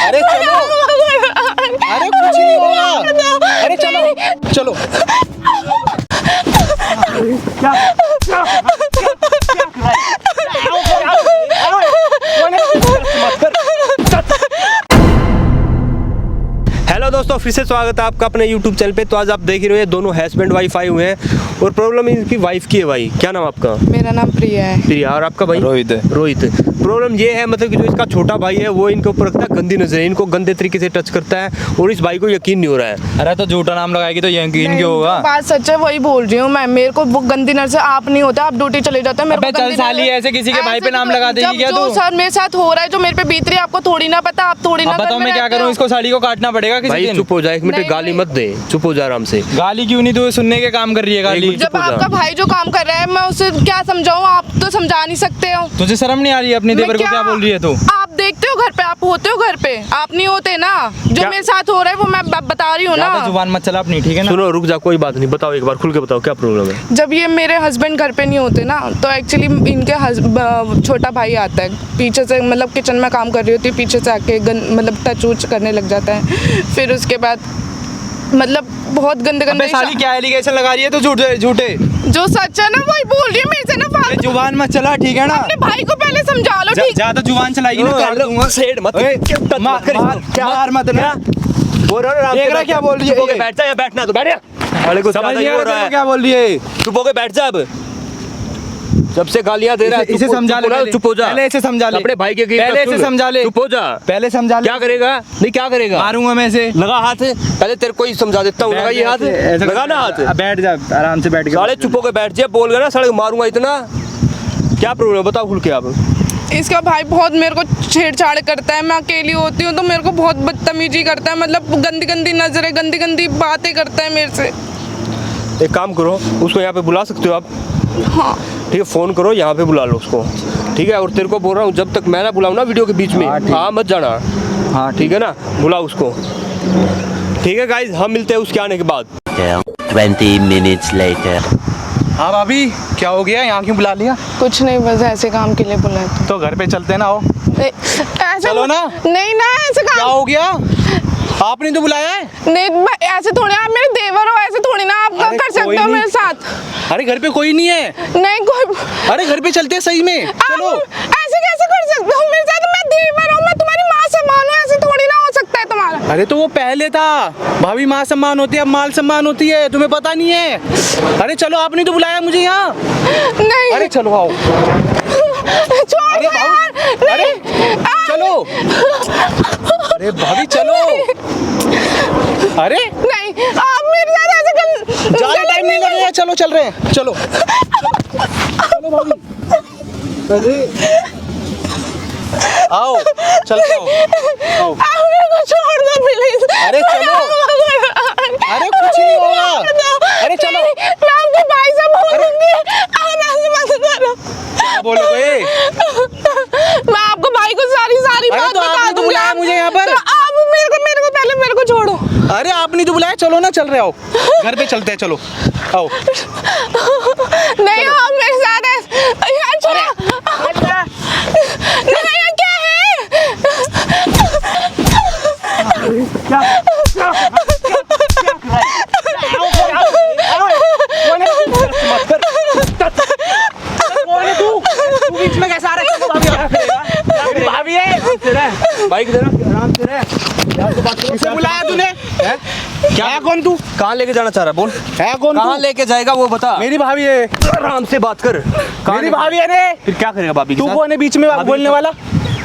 अरे चलो, अरे कुछ नहीं होगा, अरे चलो चलो। क्या क्या हेलो दोस्तों, फिर से स्वागत है आपका अपने YouTube चैनल पे। तो आज आप देख रहे हो ये दोनों हस्बैंड वाइफ आए हुए हैं और प्रॉब्लम इनकी वाइफ की है। भाई क्या नाम आपका? मेरा नाम प्रिया है। प्रिया। और आपका भाई? रोहित है। रोहित। प्रॉब्लम ये है मतलब कि जो इसका छोटा भाई है वो इनके ऊपर रखता है गंदी नजरें, इनको गंदे तरीके से टच करता है और इस भाई को यकीन नहीं हो रहा है। अरे तो झूठा नाम लगाएगी तो यकीन क्यों होगा? बात सच है, वही बोल रही हूँ मैं। मेरे को वो गंदी नजर आप नहीं होता, आप ड्यूटी चले जाते हैं। मेरे को चल साली, ऐसे किसी के भाई पे नाम लगा देगी क्या तू? सर मेरे साथ हो रहा है, जो मेरे पे बीत रही है आपको थोड़ी ना पता, आप थोड़ी ना। बताओ मैं क्या करूँ? इसको साड़ी को काटना पड़ेगा किसी भाई दिन। चुप हो जा, एक मिनट गाली मत दे, चुप हो जा आराम से। गाली क्यों नहीं? तू सुनने के काम कर रही है गाली। जब आपका भाई जो काम कर रहा है मैं उसे क्या समझाऊं? आप तो समझा नहीं सकते हो। तुझे शर्म नहीं आ रही है अपने देवर को क्या बोल रही है तू? आप देखते हो घर पे, आप होते हो घर पे, आप नहीं होते ना। जो मेरे साथ हो रहा है वो मैं बता रही हूँ ना। जुबान मत चला अपनी, ठीक है ना? सुनो रुक जा, कोई बात नहीं, बताओ एक बार खुल के बताओ क्या प्रॉब्लम है। जब ये मेरे हस्बैंड घर पे नहीं होते ना तो एक्चुअली इनके छोटा भाई आता है पीछे से, मतलब किचन में काम कर रही होती है, पीछे से आके मतलब टच उच करने लग जाता है। फिर उसके बाद मतलब बहुत गंदे गंदे साली क्या एलिगेशन लगा रही है तो झूठे? जो सच है ना वही बोल रही है मेरे से ना। फालतू जुबान मत चला, ठीक है ना? अपने भाई को पहले समझा लो, ठीक? ज्यादा जुबान चलाएगी ना काट दूंगा। सेड मत मार मत ना। बोल रहा है क्या बोल रही है? बैठ जा या बैठना तो बैठ जा। अरे कुछ समझ नहीं आ रहा है क्या बोल रही है? चुप हो के बैठ जा। अब जब से गालियां दे रहा है इसे समझा ले, चुप हो जा। पहले इसे समझा ले, अपने भाई के पहले इसे समझा ले, चुप हो जा, पहले समझा ले। क्या करेगा? नहीं क्या करेगा? मारूंगा मैं इसे। लगा हाथ, पहले तेरे को ही समझा देता हूँ। लगा ये हाथ, लगा ना हाथ। बैठ जा आराम से, बैठ के। साले चुप होके बैठ जा, बोल गया ना साले मारूंगा इतना। क्या प्रॉब्लम है बताओ खुल के आप। इसका भाई बहुत मेरे को छेड़छाड़ करता है। मैं अकेली होती हूँ तो मेरे को बहुत बदतमीजी करता है, मतलब गंदी गंदी नजरें, गंदी गंदी बातें करता है मेरे से। एक काम करो, उसको यहाँ पे बुला सकते हो आप? हाँ ठीक है, फोन करो, यहाँ पे बुला लो उसको, ठीक है? और तेरे को बोल रहा हूँ जब तक मैं ना बुलाऊँ ना वीडियो के बीच में, हाँ मत जाना। हाँ ठीक है ना, बुलाओ उसको। ठीक है गाइस, हम मिलते हैं उसके आने के बाद। 20 minutes later. हाँ भाभी, क्या हो गया? यहाँ क्यों बुला लिया? कुछ नहीं, बस ऐसे काम के लिए बुलाया था। तो घर पे चलते ना। हो ऐसे चलो ना। नहीं ना, ऐसे क्या काम। हो गया? आपने तो बुलाया है। नहीं ऐसे थोड़ी, आप मेरे देवर हो, ऐसे थोड़ी ना आप कर सकते हो मेरे साथ। अरे घर पे कोई नहीं है। नहीं कोई। अरे घर पे चलते हैं सही में, चलो। ऐसे कैसे कर सकते हो मेरे साथ? मैं देवर हूँ, मैं तुम्हारी माँ सम्मान हूँ, ऐसे थोड़ी ना हो सकता है तुम्हारा। अरे तो वो पहले था, भाभी माँ सम्मान होती है, अब माल सम्मान होती है, तुम्हें पता नहीं है? अरे चलो, आपने तो बुलाया मुझे यहाँ। नहीं अरे चलो आओ। छोड़ अरे दो यार। अरे चलो। अरे भाभी चलो। अरे नहीं, आप मेरे साथ ऐसे कर। ज्यादा टाइम नहीं लगेगा, चलो चल रहे हैं, चलो चलो भाभी। अरे आओ, चलते आओ। आप मेरे को छोड़ दो प्लीज। अरे चलो। अरे कुछ नहीं होगा। अरे चलो। मैं आपके भाई से बोल दूंगी, आप ऐसे मत करो। क्या बोलोगे? मैं आपको भाई को सारी बात तो बता आपने तो दूंगी। बुलाया मुझे यहाँ पर। तो आप मेरे को पहले मेरे को छोड़ो। अरे आपने तो बुलाया, चलो ना, चल रहे आओ, घर पे चलते हैं, चलो आओ। नहीं आप मेरे साथ यार, छोड़ो। नहीं ये क्या है? बीच में कैसा आ रहा है? भाभी है, बाइक देना, आराम से रह। किसे बुलाया तूने? क्या है? कौन तू? कहाँ लेके जाना चाह रहा है बोल? है कौन? कहाँ लेके जाएगा वो बता। मेरी भाभी है। आराम से बात कर। मेरी भाभी है रे। फिर क्या करेगा भाभी के तू साथ? कौन है बीच में भाभी बोलने के वाला?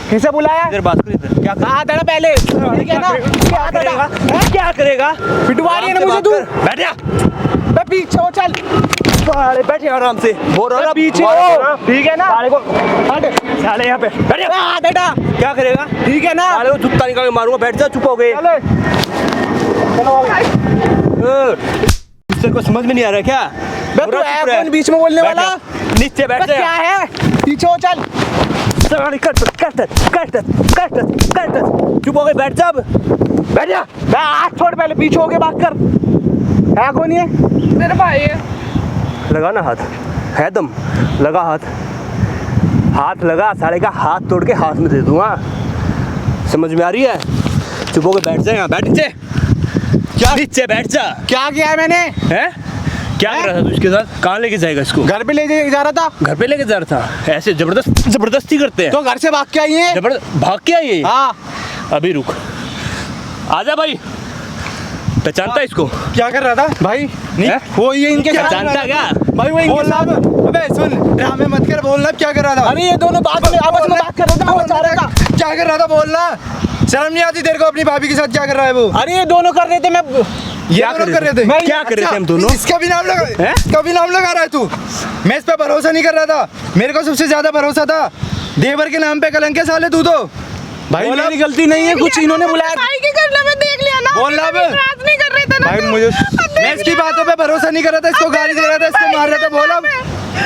किसे बुलाया? इधर बात कर, इधर क्या कहा था ना पहले, ठीक है ना? क्या करेगा? क्या करेगा? पिटवा रही है ना मुझे तू? बैठ जा। मैं पीछे हो, चल। अरे बैठे आराम से, बोल रहा ना पीछे हो, ठीक है ना? साले को साले यहाँ पे बैठ जा। बेटा क्या करेगा? ठीक है ना? साले को जूता निकाल के मारूंगा, बैठ जा, चुप हो गए। इससे को समझ में नहीं आ रहा क्या? तू है कौन बीच में बोलने वाला? नीचे बैठ जा। क्या है? पीछे हो, चल। चुप हो गए, बैठ जा। बैठ जा। हाथ छोड़, पहले पीछे होके बात कर। है कौन ये? मेरा भाई है। लगा ना हाथ, है दम, लगा हाथ, हाथ लगा, साले का हाथ तोड़ के हाथ में दे दूंगा। समझ में आ रही है? चुप होकर बैठ जा यहाँ, बैठ नीचे, क्या नीचे बैठ जा। क्या किया है मैंने? हैं क्या कर रहा था तू इसके साथ? कहाँ लेके जाएगा इसको? घर पे ले जा रहा था। घर पे लेके जा रहा था? ऐसे जबरदस्ती करते हैं तो घर से भाग के आई है। भाग के आई है? हाँ। अभी रुक, आजा भाई, पहचानता है इसको? क्या कर रहा था भाई? नहीं वो ये इनके साथ पहचानता क्या भाई? वो इनके साथ। अबे सुन, ड्रामे मत कर, बोलना क्या कर रहा था? अरे ये दोनों आपस में बात कर रहे थे, मैं बचा रहा था। क्या कर रहा था बोलना? शर्म नहीं आती तेरे को? अपनी भाभी के साथ क्या कर रहा है वो? अरे ये दोनों कर रहे थे, मैं ये दोनों कर रहे थे? क्या कर रहे थे हम दोनों? इसका भी नाम लगा, इसका भी नाम लगा रहा है तू? मैं इस पे भरोसा नहीं कर रहा था, मेरे को सबसे ज्यादा भरोसा था। देवर के नाम पे कलंक है साले तू तो। भाई मेरी गलती नहीं है, कुछ इन्होंने बुलाया। भाई की करना मैं देख लिया ना। बोल ना अब। बात नहीं कर रहे थे ना। भाई मुझे मैं इसकी बातों पे भरोसा नहीं कर रहा था, इसको गाली दे रहा था, इसको मार रहा था। बोल अब।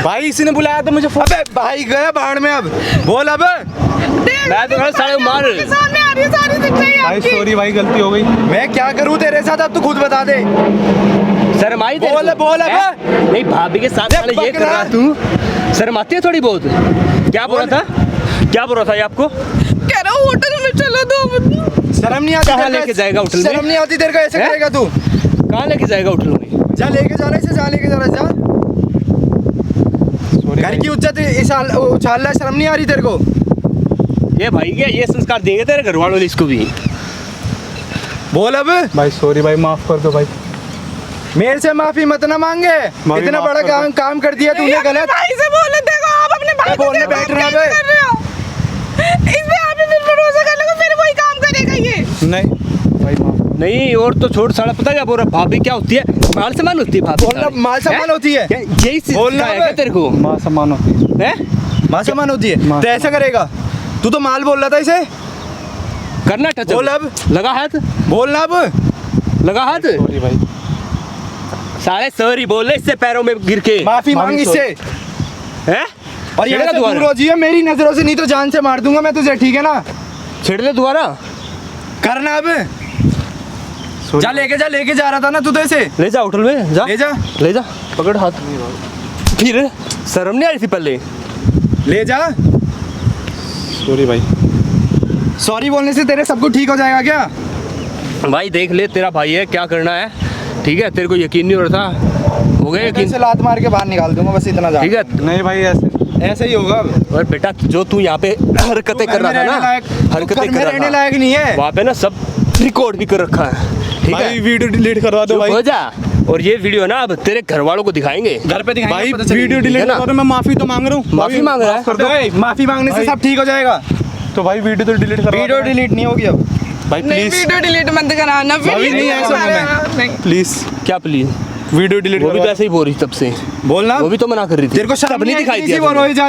भाई इसी ने बुलाया था मुझे। अबे भाई गया बाढ़ में, अब बोल अब। मैं तो घर साले मार। सामने आ रही है सारी सच्चाई भाई आपकी। सॉरी भाई, गलती हो गई। मैं क्या करूं तेरे साथ, अब तू खुद बता दे। शर्माई तेरे बोल को? बोल अब। हैं? नहीं भाभी के साथ साले ये कर रहा है तू, शर्म आती है थोड़ी बहुत? क्या बोला था, क्या बोला था ये आपको? कह रहा हूँ होटल में चलो दो। शर्म नहीं आती कहाँ तेरे को? लेके जाएगा होटल में? शर्म नहीं आती तेरे को? ऐसे हैं? करेगा तू? कहाँ लेके जाएगा होटल में? जा लेके जा रहा है इसे, जा लेके जा रहा है, जा। घर की इज्जत उछाल रहा है, शर्म नहीं आ रही तेरे को? ये भाई क्या ये संस्कार देंगे तेरे घर वालों ने इसको भी? बोल अब। भाई सॉरी भाई, माफ कर दो भाई। मेरे से माफी मत ना मांगे, माफी इतना माफ बड़ा कर दो। काम कर दिया तूने गलत। भाई से बोले देखो, आप अपने भाई को बोलने देखो, बैठ आप रहा है कैसे बे। कर रहे हो? इसमें आप ही फिर भरोसा कर लो, फिर वही काम करेगा ये। नहीं भाई माफ। नहीं और तो छोड़ साला, पता क्या बोल रहा? भाभी क्या होती है? माल सामान होती है भाभी। बोलना माल सामान हैं? होती है। क्या यही बोलना सिखाया क्या बे। तेरे को? माँ सम्मान होती है। हैं? माल सामान होती है माल तो ऐसा करेगा? तू तो माल बोल रहा था इसे। करना टच बोल अब। लगा हाथ, बोलना अब। लगा हाथ। सॉरी भाई। साले सॉरी बोल रहे इससे पैरों में गिर के। माफी मांग माफी इससे। हैं? और ये छेड़ेगा दूर दोबारा? हो जाइए मेरी नजरों से, नहीं तो जान से मार दूंगा मैं तुझे, ठीक है ना? छेड़ ले दोबारा। करना अब। जा लेके जा रहा था ना तू तो इसे। ले जा होटल में, जा ले जा। ले जा, पकड़ हाथ। फिर शर्म नहीं आ रही थी पहले? ले जा। सॉरी भाई। सॉरी बोलने से तेरे सब कुछ ठीक हो जाएगा क्या? भाई देख ले, तेरा भाई है, क्या करना है, ठीक है? तेरे को यकीन नहीं हो रहा था, हो गया यकीन? इसे लात मार के बाहर निकाल दूंगा, बस इतना जान। ठीक है। नहीं भाई ऐसे ऐसे ही होगा अब। और बेटा जो तू यहाँ पे हरकतें कर रहा था ना, हरकतें कर रहने रहा लायक नहीं है। था, वहाँ पे ना सब रिकॉर्ड भी कर रखा है, ठीक भाई है? वीडियो डिलीट करवा दो चुप भाई। हो जा। और ये वीडियो ना अब तेरे घर वालों को दिखाएंगे। घर पे दिखाएंगे, भाई पता चलेगी। वीडियो डिलीट है ना? करवा दो, मैं माफी तो मांग रहा हूँ। माफी भाई, मांग रहा है? माफ कर दो। ओए, माफी मांगने से भाई। सब ठीक हो जाएगा। तो भाई वीडियो तो डिलीट करवा वीडियो दो। डिलीट नहीं होगी अब। भाई नहीं प्लीज वीडियो डिलीट मत कराना फिर। भाभी, नहीं ऐसा नहीं प्लीज क्या प्लीज? वीडियो डिलीट वो भी तो करवा ऐसे ही बोल रही थी तब से, बोलना। वो भी तो मना कर रही थी। तेरे को शर्म तब नहीं दिखाई दिया वो तुमने। रोई जा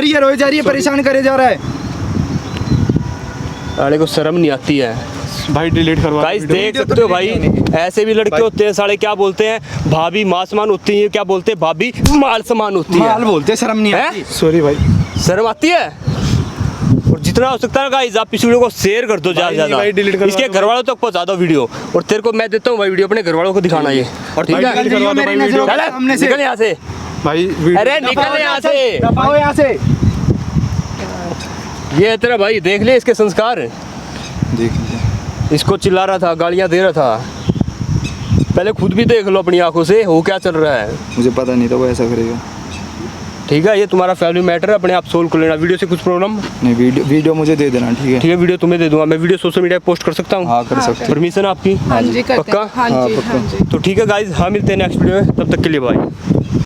रही है, परेशान करे जा रहा है। साले को शर्म नहीं आती है। भाई डिलीट करवा गाइस दो। देख सकते हो भाई, ऐसे भी लड़के होते हैं साले, क्या बोलते हैं? भाभी माँ समान होती है, क्या बोलते हैं? भाभी माल समान होती है। माल बोलते, शर्म नहीं हैं? आती। सॉरी भाई। शर्म आती है? और जितना हो सकता है गाइस आप इस वीडियो को शेयर कर दो भाई, ज्यादा, भाई, delete करवा इसके दो घर वालों तक पहुंचा दो वीडियो। और तेरे को मैं देता हूँ भाई वीडियो, अपने घर वालों को दिखाना ये। और ठीक भाई, है? निकल जाइए करवा दो मेरी भाई, नजरों के चल, सामने से। निकल यहाँ से। भाई अरे निकल यहाँ से। दबाओ यहाँ से। ये है तेरा भाई, देख ले इसके संस्कार। देख लीजिए। इसको चिल्ला रहा था, गालियाँ दे रहा था। पहले खुद भी देख लो अपनी आंखों से वो क्या चल रहा है। मुझे पता नहीं था वो ऐसा करेगा। ठीक है, ये तुम्हारा फैमिली मैटर है, अपने आप सोल्व कर लेना। वीडियो से कुछ प्रॉब्लम? नहीं, वीडियो मुझे दे देना, ठीक है? ठीक है, वीडियो तुम्हें दे दूंगा मैं। वीडियो सोशल मीडिया पे पोस्ट कर सकता हूँ? हाँ कर सकते हैं। परमिशन आपकी? हाँ जी करते हैं। पक्का? हाँ जी पक्का। हाँ जी। तो ठीक है गाइज, हाँ मिलते हैं नेक्स्ट वीडियो में, तब तक के लिए बाय।